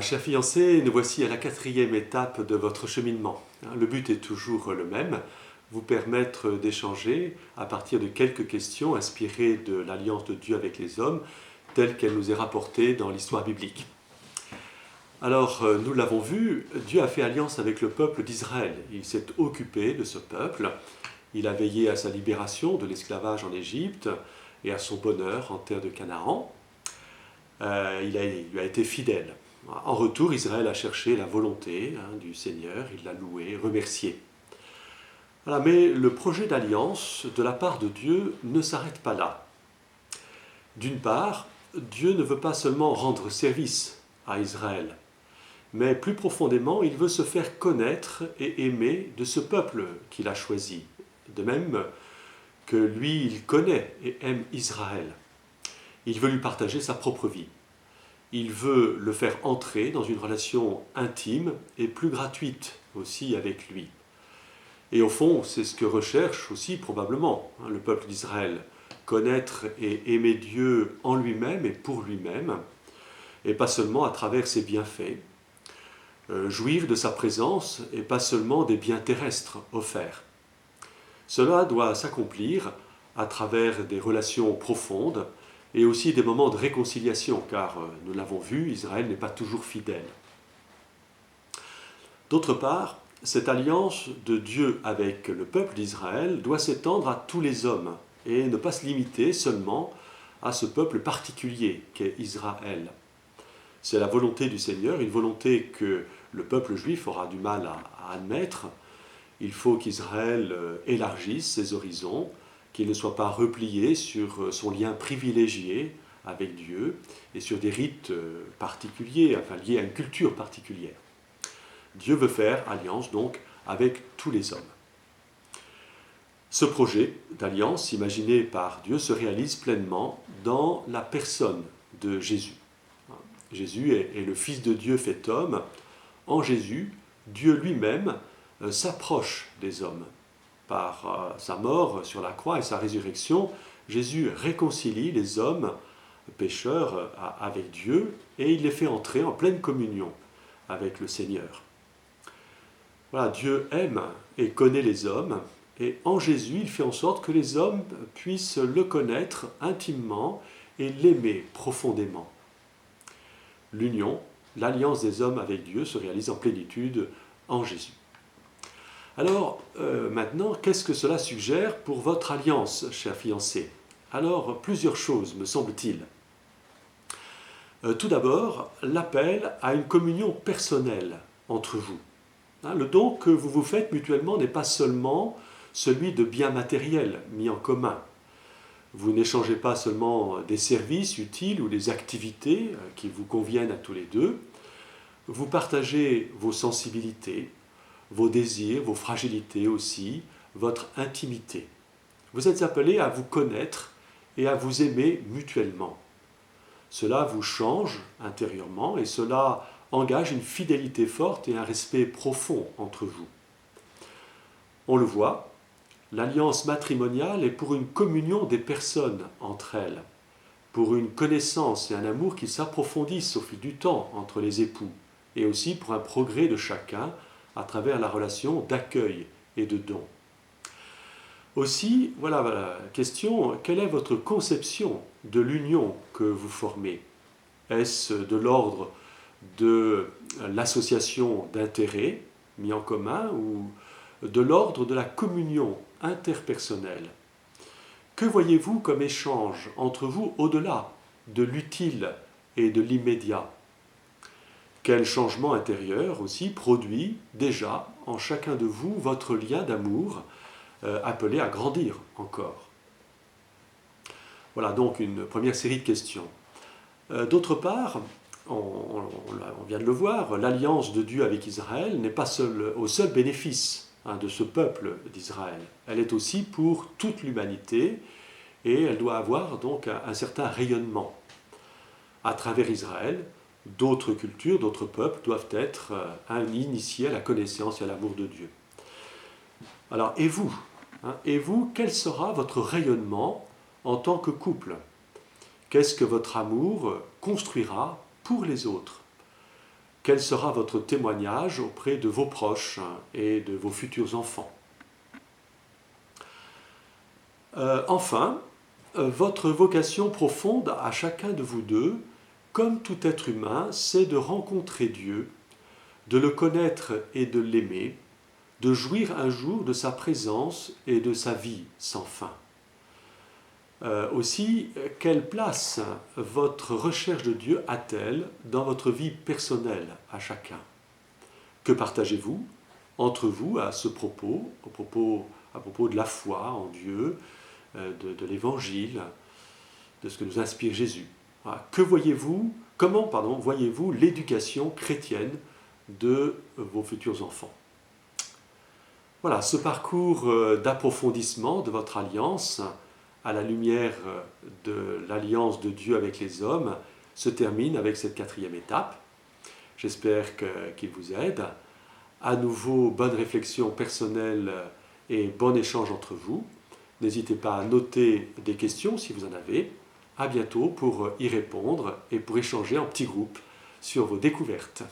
Chers fiancés, nous voici à la quatrième étape de votre cheminement. Le but est toujours le même, vous permettre d'échanger à partir de quelques questions inspirées de l'alliance de Dieu avec les hommes, telle qu'elle nous est rapportée dans l'histoire biblique. Alors, nous l'avons vu, Dieu a fait alliance avec le peuple d'Israël. Il s'est occupé de ce peuple, il a veillé à sa libération de l'esclavage en Égypte et à son bonheur en terre de Canaan. Il lui a été fidèle. En retour, Israël a cherché la volonté du Seigneur, il l'a loué, remercié. Voilà, mais le projet d'alliance de la part de Dieu ne s'arrête pas là. D'une part, Dieu ne veut pas seulement rendre service à Israël, mais plus profondément, il veut se faire connaître et aimer de ce peuple qu'il a choisi. De même que lui, il connaît et aime Israël. Il veut lui partager sa propre vie. Il veut le faire entrer dans une relation intime et plus gratuite aussi avec lui. Et au fond, c'est ce que recherche aussi probablement le peuple d'Israël, connaître et aimer Dieu en lui-même et pour lui-même, et pas seulement à travers ses bienfaits, jouir de sa présence et pas seulement des biens terrestres offerts. Cela doit s'accomplir à travers des relations profondes, et aussi des moments de réconciliation, car nous l'avons vu, Israël n'est pas toujours fidèle. D'autre part, cette alliance de Dieu avec le peuple d'Israël doit s'étendre à tous les hommes et ne pas se limiter seulement à ce peuple particulier qu'est Israël. C'est la volonté du Seigneur, une volonté que le peuple juif aura du mal à admettre. Il faut qu'Israël élargisse ses horizons, qu'il ne soit pas replié sur son lien privilégié avec Dieu et sur des rites particuliers, enfin liés à une culture particulière. Dieu veut faire alliance donc avec tous les hommes. Ce projet d'alliance imaginé par Dieu se réalise pleinement dans la personne de Jésus. Jésus est le Fils de Dieu fait homme. En Jésus, Dieu lui-même s'approche des hommes. Par sa mort sur la croix et sa résurrection, Jésus réconcilie les hommes pécheurs avec Dieu et il les fait entrer en pleine communion avec le Seigneur. Voilà, Dieu aime et connaît les hommes et en Jésus, il fait en sorte que les hommes puissent le connaître intimement et l'aimer profondément. L'union, l'alliance des hommes avec Dieu se réalise en plénitude en Jésus. Alors, maintenant, qu'est-ce que cela suggère pour votre alliance, chers fiancés? Alors, plusieurs choses, me semble-t-il. Tout d'abord, l'appel à une communion personnelle entre vous. Le don que vous vous faites mutuellement n'est pas seulement celui de biens matériels mis en commun. Vous n'échangez pas seulement des services utiles ou des activités qui vous conviennent à tous les deux. Vous partagez vos sensibilités, vos désirs, vos fragilités aussi, votre intimité. Vous êtes appelés à vous connaître et à vous aimer mutuellement. Cela vous change intérieurement et cela engage une fidélité forte et un respect profond entre vous. On le voit, l'alliance matrimoniale est pour une communion des personnes entre elles, pour une connaissance et un amour qui s'approfondissent au fil du temps entre les époux, et aussi pour un progrès de chacun à travers la relation d'accueil et de don. Aussi, voilà la question, quelle est votre conception de l'union que vous formez? Est-ce de l'ordre de l'association d'intérêts mis en commun ou de l'ordre de la communion interpersonnelle? Que voyez-vous comme échange entre vous au-delà de l'utile et de l'immédiat? Quel changement intérieur aussi produit déjà en chacun de vous votre lien d'amour appelé à grandir encore? Voilà donc une première série de questions. D'autre part, on vient de le voir, l'alliance de Dieu avec Israël n'est pas au seul bénéfice de ce peuple d'Israël. Elle est aussi pour toute l'humanité et elle doit avoir donc un certain rayonnement. À travers Israël, d'autres cultures, d'autres peuples doivent être initiés à la connaissance et à l'amour de Dieu. Alors, et vous? Et vous, quel sera votre rayonnement en tant que couple? Qu'est-ce que votre amour construira pour les autres? Quel sera votre témoignage auprès de vos proches et de vos futurs enfants? Enfin, votre vocation profonde à chacun de vous deux, comme tout être humain, c'est de rencontrer Dieu, de le connaître et de l'aimer, de jouir un jour de sa présence et de sa vie sans fin. Aussi, quelle place votre recherche de Dieu a-t-elle dans votre vie personnelle à chacun? Que partagez-vous entre vous à ce propos, à propos de la foi en Dieu, de l'Évangile, de ce que nous inspire Jésus? Voilà. Comment voyez-vous l'éducation chrétienne de vos futurs enfants? Voilà, ce parcours d'approfondissement de votre alliance à la lumière de l'alliance de Dieu avec les hommes se termine avec cette 4e étape. J'espère qu'il vous aide. À nouveau, bonne réflexion personnelle et bon échange entre vous. N'hésitez pas à noter des questions si vous en avez. À bientôt pour y répondre et pour échanger en petits groupes sur vos découvertes.